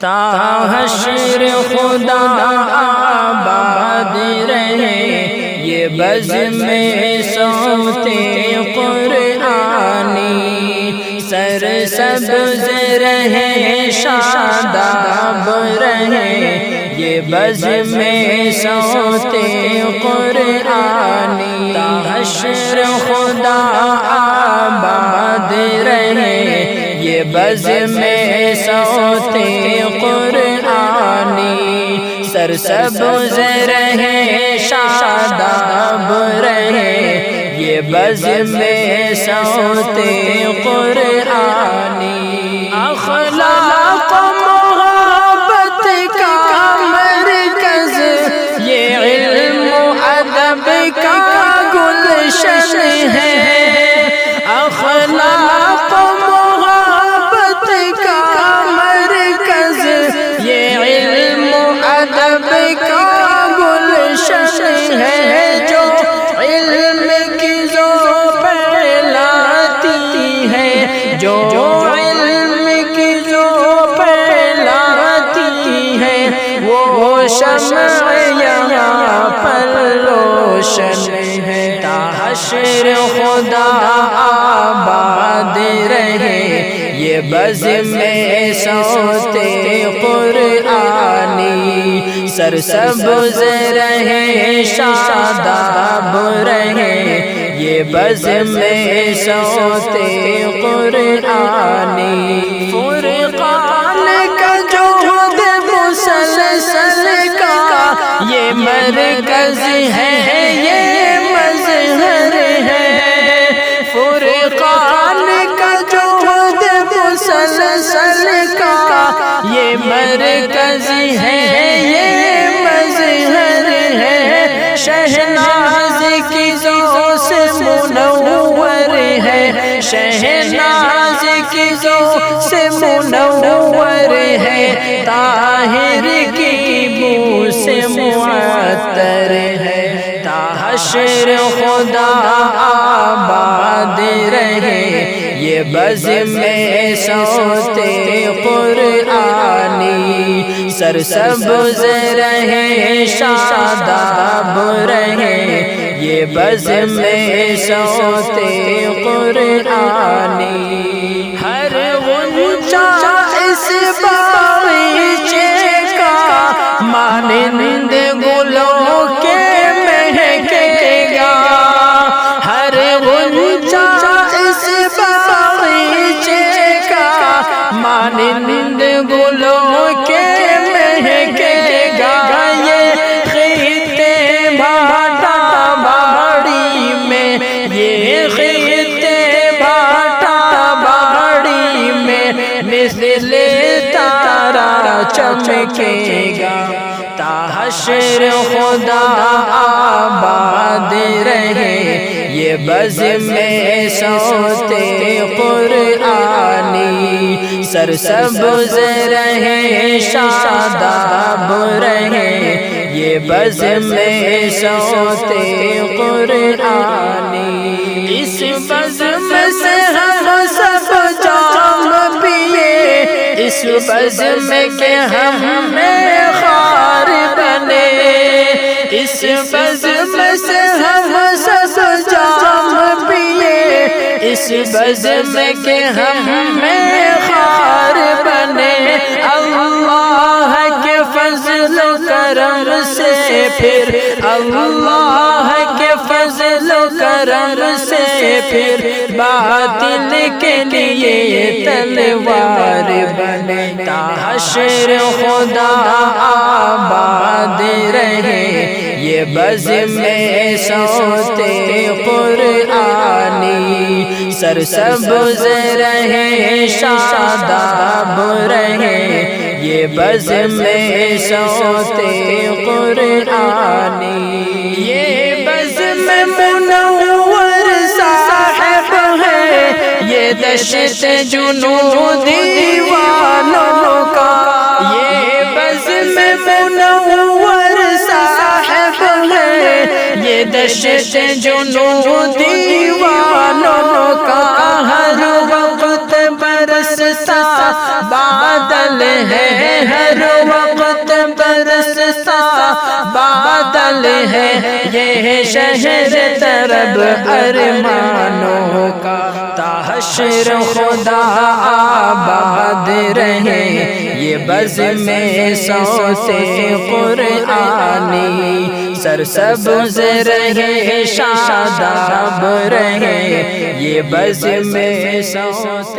تا حشر خدا آباد رہے یہ بزم صوتے قرآنی، سر سبز رہے شاداب رہے یہ بزم صوتے قرآنی، تا حشر خدا آباد رہے یہ بزم صوتے قرآنی، سر سبز رہے شاداب رہے یہ بزم صوتے قرآنی، اخلاق محبت کا مرکز یہ علم و ادب کا گلشن ہے، اخلاق محبت کا مرکز یہ علم و ادب کا گلشن ہے، جو علم کی زو پھیلاتی ہے، جو علم کی زو پھیلاتی ہے، وہ شمع یہاں پر روشن ہے، تا حشر خدا آباد رہے یہ بزم صوتے قرآنی، سر سبز رہے شاداب رہے یہ بزم صوتے قرآنی، فرقان کا جہد مسلسل کا یہ مرکز ہے، یہ مظہر ہے، فرقان کا جہد مسلسل کا یہ مرکز ہے، یہ مظہر ہے، شہناز کی زو سے منور ہے، شہناز کی زو سے منور ہے، طاہر کی بو سے معطر ہے، تا حشر خدا آباد رہے یہ بزم صوتے قرآنی، سر سبز رہے شاداب رہے یہ بزم صوتے قرآنی، ہر غنچہ اس باغیچے کا مانند گلوں کے مہکے گا، ہر غنچہ اس باغیچے کا مانند گلوں کے مہکے گا، یہ خطے بھاٹا باڑی میں، یہ خطے بھاٹا باڑی میں مثل تارا چمکے گا، تا حشر خدا آباد رہے یہ بزم صوتے قرآنی، سر سبز رہے شاداب رہے یہ بزم صوتے قرآنی، اس بزم سے ہم سب جام پیے، اس بزم کے ہم خار بنے، اس بزم سے ہم سب جام پیے، اس بزم کے ہم خار بنے، اللہ کے فضل و کرم سے پھر، اللہ کے فضل و کرم سے پھر باطل کے لیے تلوار بنے، تا حشر خدا آباد رہے یہ بزم صوتے قرآنی، سر سبز رہے شاداب رہے یہ بزم صوتے قرآنی، یہ بزم منور صاحب ہے یہ دشت جنود دیوانوں کا، یہ بزم منور صاحب ہے یہ دشت جنود دیوانوں کا، ہر وقت برستا بادل ہے، ہر وقت برستا بادل ہے، یہ شہر طرب ارمانوں کا تا حشر خدا آباد رہے، یہ بزم صوت قرآنی سرسبز رہے، شاداب رہے، یہ بزم صوت